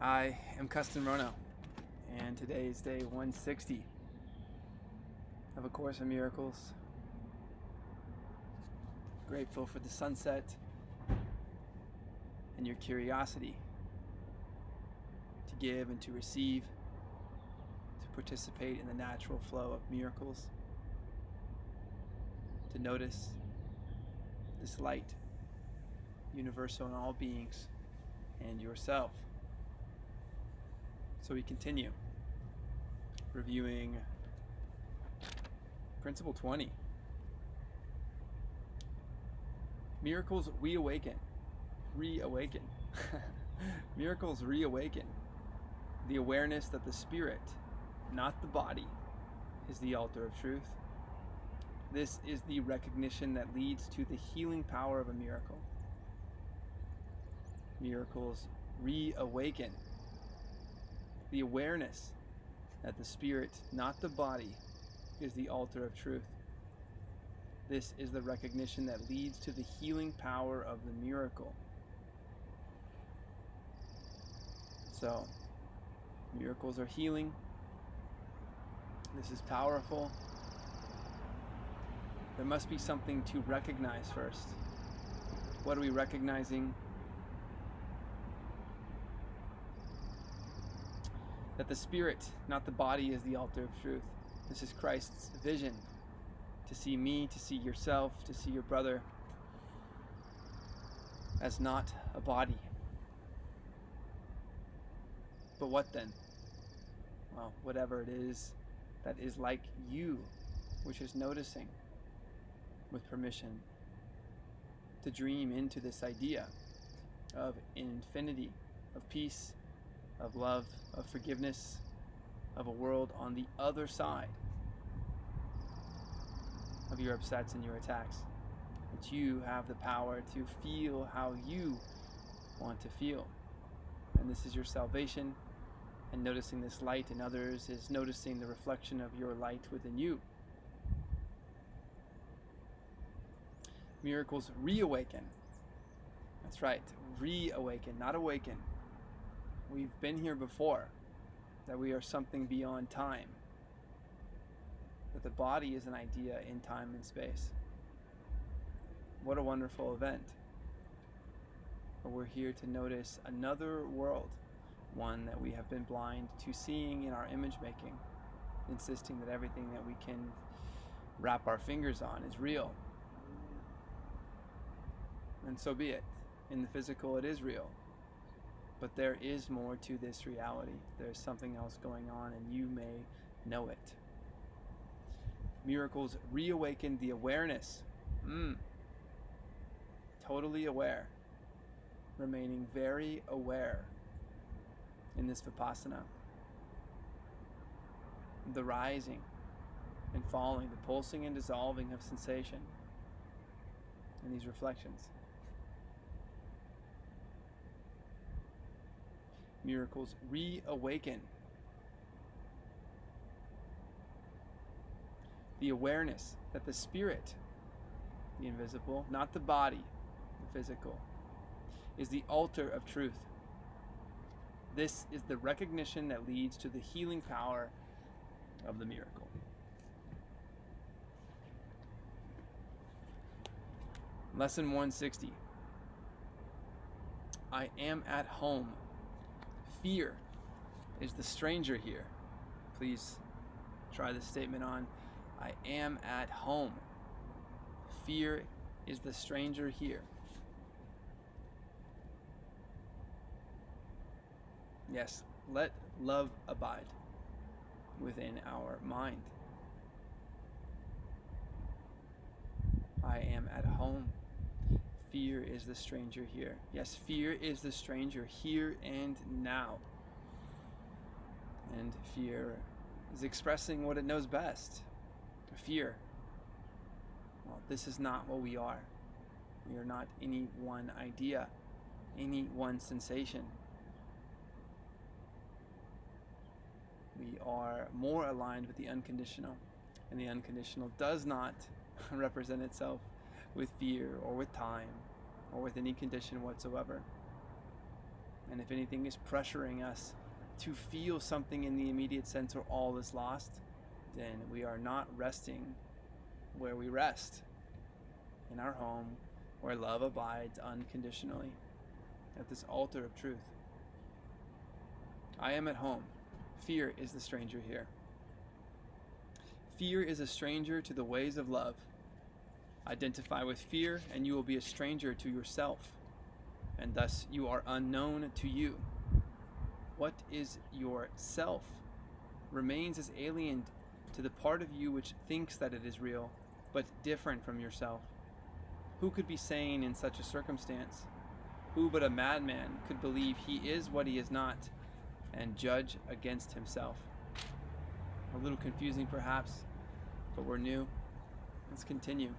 I am Kesten Rono, and today is day 160 of A Course in Miracles. Grateful for the sunset and your curiosity to give and to receive, to participate in the natural flow of miracles, to notice this light, universal in all beings, and yourself. So we continue reviewing Principle 20. Miracles reawaken. Miracles reawaken the awareness that the spirit, not the body, is the altar of truth. This is the recognition that leads to the healing power of a miracle. Miracles reawaken the awareness that the spirit, not the body, is the altar of truth. This is the recognition that leads to the healing power of the miracle. So, miracles are healing. This is powerful. There must be something to recognize first. What are we recognizing? That the spirit, not the body, is the altar of truth. This is Christ's vision. To see me, to see yourself, to see your brother as not a body. But what then? Well, whatever it is that is like you, which is noticing with permission to dream into this idea of infinity, of peace, of love, of forgiveness, of a world on the other side of your upsets and your attacks. That you have the power to feel how you want to feel. And this is your salvation. And noticing this light in others is noticing the reflection of your light within you. Miracles reawaken. That's right, reawaken, not awaken. We've been here before, that we are something beyond time, that the body is an idea in time and space. What a wonderful event. But we're here to notice another world, one that we have been blind to seeing in our image making, insisting that everything that we can wrap our fingers on is real. And so be it. In the physical, it is real. But there is more to this reality. There's something else going on, and you may know it. Miracles reawaken the awareness. Totally aware. Remaining very aware in this Vipassana. The rising and falling, the pulsing and dissolving of sensation in these reflections. Miracles reawaken the awareness that the spirit, the invisible, not the body, the physical, is the altar of truth. This is the recognition that leads to the healing power of the miracle. Lesson 160. I am at home. Fear is the stranger here. Please try this statement on. I am at home. Fear is the stranger here. Yes, let love abide within our mind. I am at home. Fear is the stranger here. Yes, fear is the stranger here and now. And fear is expressing what it knows best. Fear. Well, this is not what we are. We are not any one idea, any one sensation. We are more aligned with the unconditional, and the unconditional does not represent itself with fear or with time or with any condition whatsoever. And if anything is pressuring us to feel something in the immediate sense or all is lost, then we are not resting where we rest, in our home where love abides unconditionally, at this altar of truth. I am at home. Fear is the stranger here. Fear is a stranger to the ways of love. Identify with fear, and you will be a stranger to yourself, and thus you are unknown to you. What is your self remains as alien to the part of you which thinks that it is real, but different from yourself. Who could be sane in such a circumstance? Who but a madman could believe he is what he is not, and judge against himself? A little confusing perhaps, but we're new. Let's continue.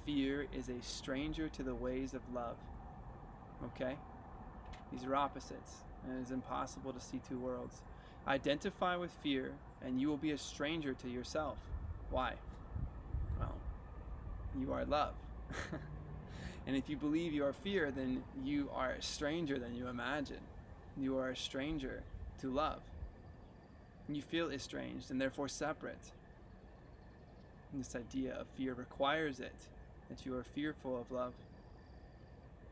Fear is a stranger to the ways of love. Okay? These are opposites, and it is impossible to see two worlds. Identify with fear, and you will be a stranger to yourself. Why? Well, you are love. And if you believe you are fear, then you are a stranger than you imagine. You are a stranger to love. You feel estranged and therefore separate. And this idea of fear requires it, that you are fearful of love.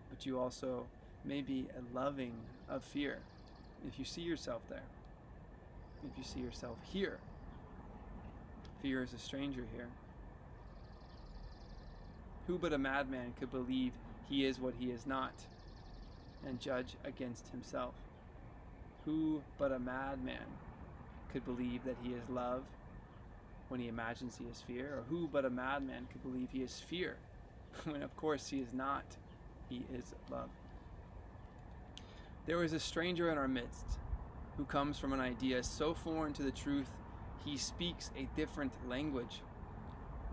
But you also may be a loving of fear, if you see yourself there. If you see yourself here. Fear is a stranger here. Who but a madman could believe he is what he is not, and judge against himself? Who but a madman could believe that he is love when he imagines he is fear? Or who but a madman could believe he is fear when of course he is not? He is love. There is a stranger in our midst who comes from an idea so foreign to the truth he speaks a different language,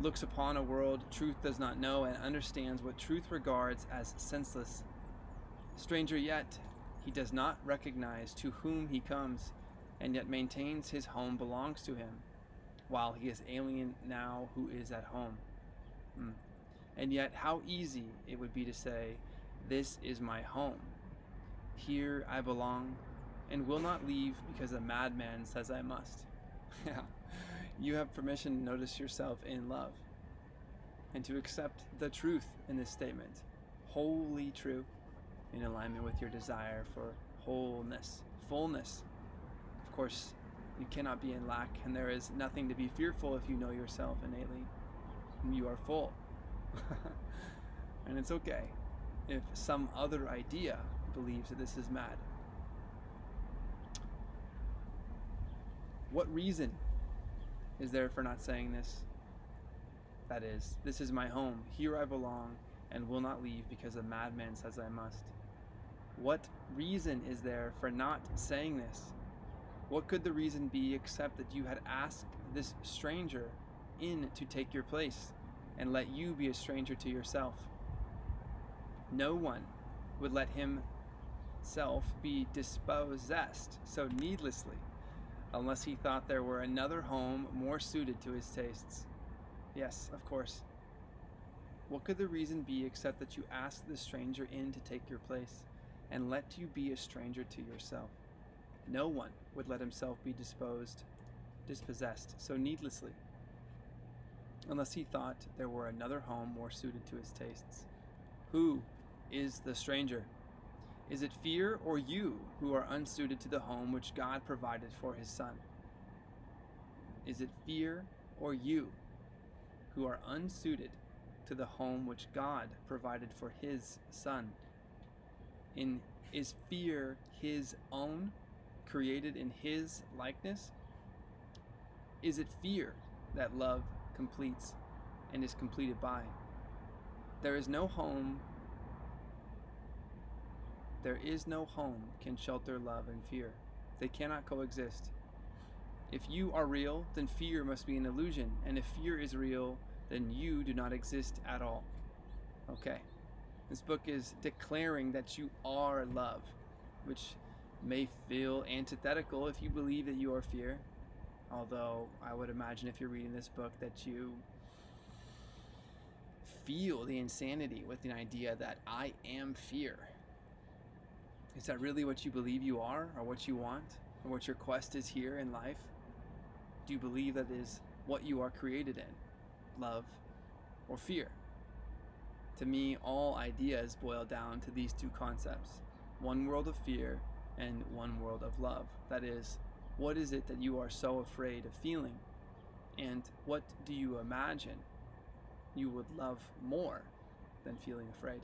looks upon a world truth does not know, and understands what truth regards as senseless. Stranger yet, he does not recognize to whom he comes, and yet maintains his home belongs to him, while he is alien now who is at home. And yet how easy it would be to say, this is my home. Here I belong, and will not leave because a madman says I must. Yeah, you have permission to notice yourself in love, and to accept the truth in this statement, wholly true, in alignment with your desire for wholeness, fullness. Of course, you cannot be in lack, and there is nothing to be fearful if you know yourself innately. You are full. And it's okay if some other idea believes that this is mad. What reason is there for not saying this? That is, this is my home, here I belong, and will not leave because a madman says I must. What reason is there for not saying this? What could the reason be except that you had asked this stranger in to take your place and let you be a stranger to yourself? No one would let himself be dispossessed so needlessly unless he thought there were another home more suited to his tastes. Yes, of course. What could the reason be except that you asked the stranger in to take your place and let you be a stranger to yourself? No one would let himself be dispossessed so needlessly unless he thought there were another home more suited to his tastes. Who is the stranger? Is it fear or you who are unsuited to the home which God provided for his Son? Is it fear or you who are unsuited to the home which God provided for his Son? Is fear his own, created in his likeness? Is it fear that love completes and is completed by? There is no home can shelter love and fear. They cannot coexist. If you are real, then fear must be an illusion, and if fear is real, then you do not exist at all. Okay, this book is declaring that you are love, which may feel antithetical if you believe that you are fear, although I would imagine if you're reading this book that you feel the insanity with the idea that I am fear. Is that really what you believe you are, or what you want, or what your quest is here in life? Do you believe that is what you are created in? Love or fear? To me, all ideas boil down to these two concepts: one world of fear and one world of love. That is, what is it that you are so afraid of feeling? And what do you imagine you would love more than feeling afraid?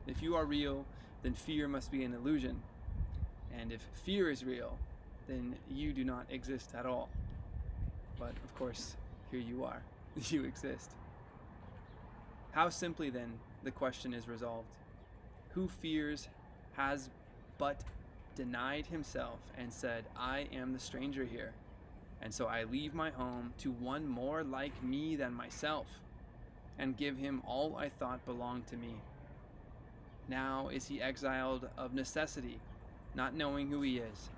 If you are real, then fear must be an illusion. And if fear is real, then you do not exist at all. But of course, here you are. You exist. How simply then the question is resolved. Who fears has but denied himself and said, I am the stranger here, and so I leave my home to one more like me than myself, and give him all I thought belonged to me. Now is he exiled of necessity, not knowing who he is,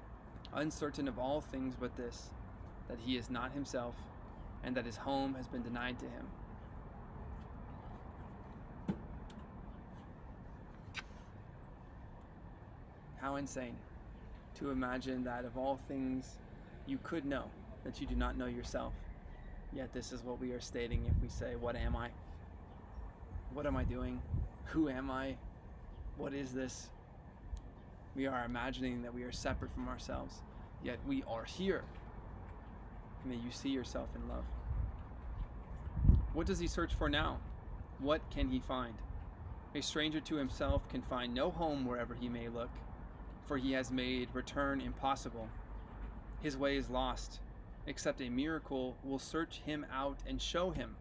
uncertain of all things but this, that he is not himself, and that his home has been denied to him. How insane to imagine that of all things you could know, that you do not know yourself. Yet this is what we are stating if we say, what am I? What am I doing? Who am I? What is this? We are imagining that we are separate from ourselves, yet we are here. May you see yourself in love. What does he search for now? What can he find? A stranger to himself can find no home wherever he may look, for he has made return impossible. His way is lost, except a miracle will search him out and show him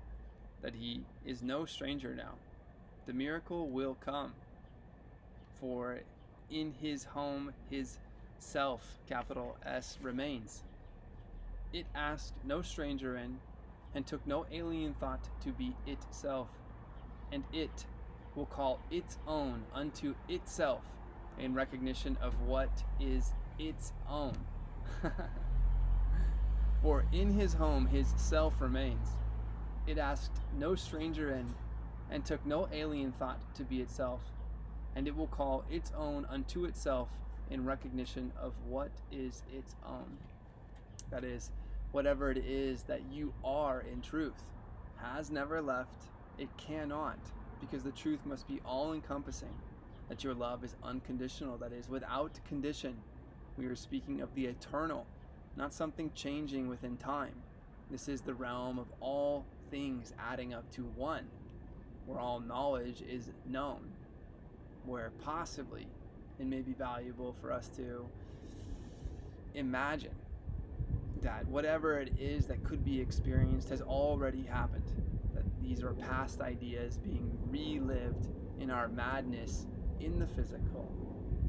that he is no stranger now. The miracle will come, for in his home his self, capital S, remains. It asked no stranger in, and took no alien thought to be itself, and it will call its own unto itself in recognition of what is its own. For in his home his self remains. It asked no stranger in, and took no alien thought to be itself, and it will call its own unto itself in recognition of what is its own. That is, whatever it is that you are in truth has never left. It cannot, because the truth must be all-encompassing, that your love is unconditional, that is, without condition. We are speaking of the eternal, not something changing within time. This is the realm of all things adding up to one, where all knowledge is known, where possibly it may be valuable for us to imagine that whatever it is that could be experienced has already happened, that these are past ideas being relived in our madness in the physical,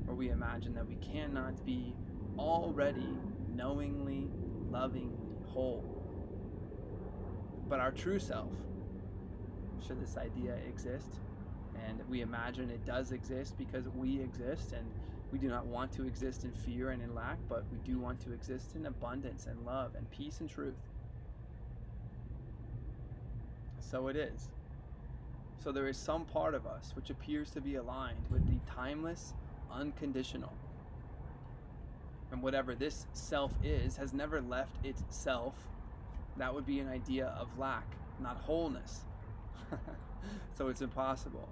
where we imagine that we cannot be already knowingly, lovingly whole. But our true self, should this idea exist, and we imagine it does exist because we exist, and we do not want to exist in fear and in lack, but we do want to exist in abundance and love and peace and truth. So it is. So there is some part of us which appears to be aligned with the timeless, unconditional. And whatever this self is has never left its self. That would be an idea of lack, not wholeness. So it's impossible.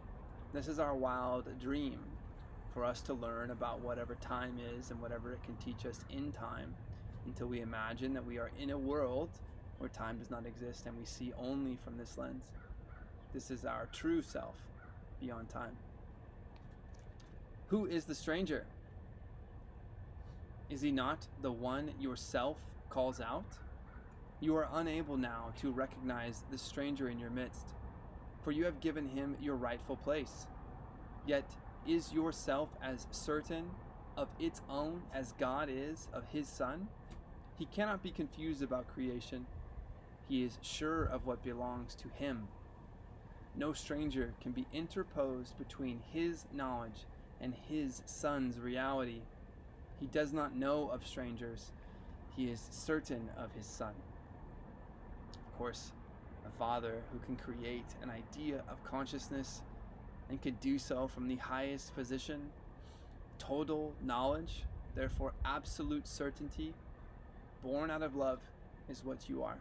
This is our wild dream, for us to learn about whatever time is and whatever it can teach us in time, until we imagine that we are in a world where time does not exist and we see only from this lens. This is our true self beyond time. Who is the stranger? Is he not the one yourself calls out? You are unable now to recognize the stranger in your midst, for you have given him your rightful place. Yet is yourself as certain of its own as God is of his Son? He cannot be confused about creation. He is sure of what belongs to him. No stranger can be interposed between his knowledge and his Son's reality. He does not know of strangers. He is certain of his Son. Of course, a Father who can create an idea of consciousness and could do so from the highest position, total knowledge, therefore absolute certainty, born out of love, is what you are.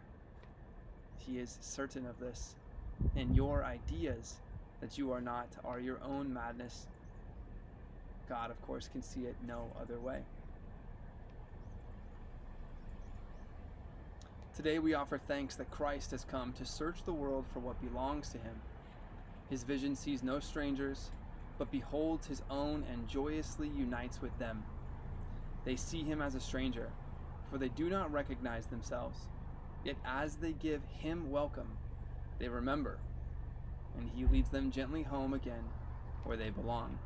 He is certain of this, and your ideas that you are not are your own madness. God, of course, can see it no other way. Today we offer thanks that Christ has come to search the world for what belongs to him. His vision sees no strangers, but beholds his own and joyously unites with them. They see him as a stranger, for they do not recognize themselves. Yet as they give him welcome, they remember, and he leads them gently home again where they belong.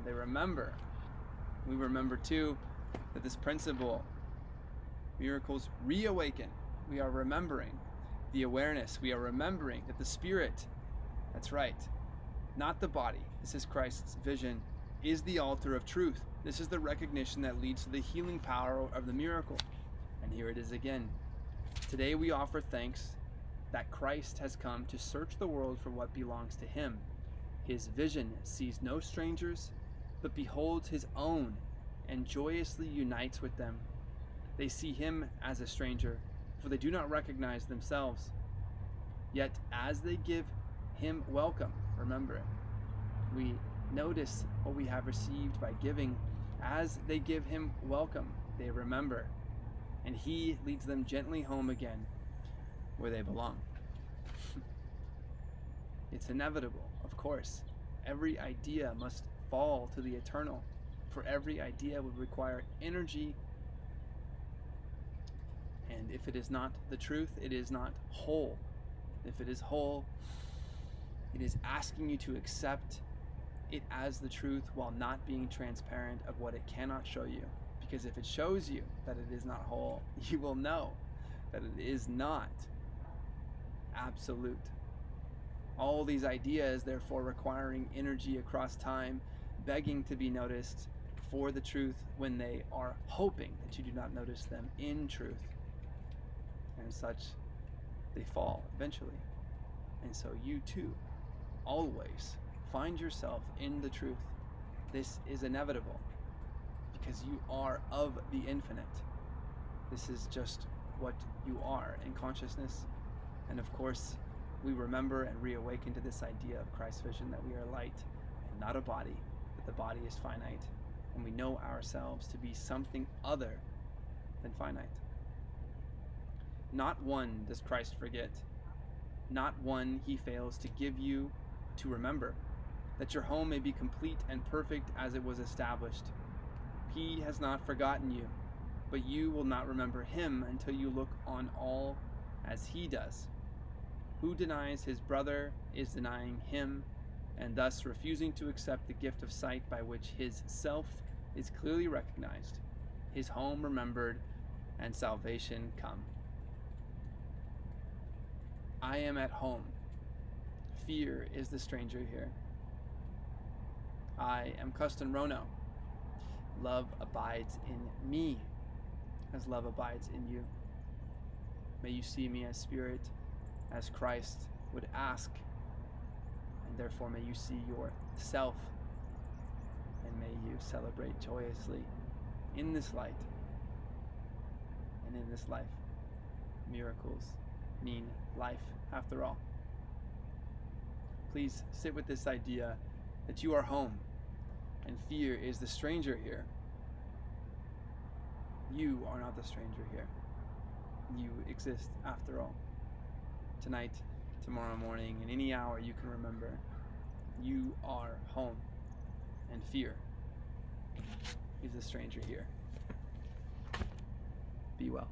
They remember. We remember too that this principle, miracles reawaken. We are remembering the awareness. We are remembering that the Spirit, that's right, not the body, this is Christ's vision, is the altar of truth. This is the recognition that leads to the healing power of the miracle. And here it is again. Today we offer thanks that Christ has come to search the world for what belongs to him. His vision sees no strangers, but beholds his own and joyously unites with them. They see him as a stranger, for they do not recognize themselves. Yet as they give him welcome, remember it, we notice what we have received by giving. As they give him welcome, they remember, and he leads them gently home again where they belong. It's inevitable, of course. Every idea must fall to the eternal, for every idea would require energy, and if it is not the truth, it is not whole. If it is whole, it is asking you to accept it as the truth while not being transparent of what it cannot show you. Because if it shows you that it is not whole, you will know that it is not absolute. All these ideas, therefore, requiring energy across time, begging to be noticed for the truth when they are hoping that you do not notice them in truth. And such, they fall eventually. And so you too, always find yourself in the truth. This is inevitable because you are of the infinite. This is just what you are in consciousness. And of course, we remember and reawaken to this idea of Christ's vision that we are light and not a body, that the body is finite, and we know ourselves to be something other than finite. Not one does Christ forget. Not one he fails to give you to remember, that your home may be complete and perfect as it was established. He has not forgotten you, but you will not remember him until you look on all as he does. Who denies his brother is denying him, and thus refusing to accept the gift of sight by which his self is clearly recognized, his home remembered, and salvation come. I am at home. Fear is the stranger here. I am Kesten Rono. Love abides in me as love abides in you. May you see me as Spirit, as Christ would ask, and therefore may you see yourself, and may you celebrate joyously in this light and in this life. Miracles mean life after all. Please sit with this idea that you are home and fear is the stranger here. You are not the stranger here. You exist after all. Tonight, tomorrow morning, in any hour you can remember, you are home, and fear is a stranger here. Be well.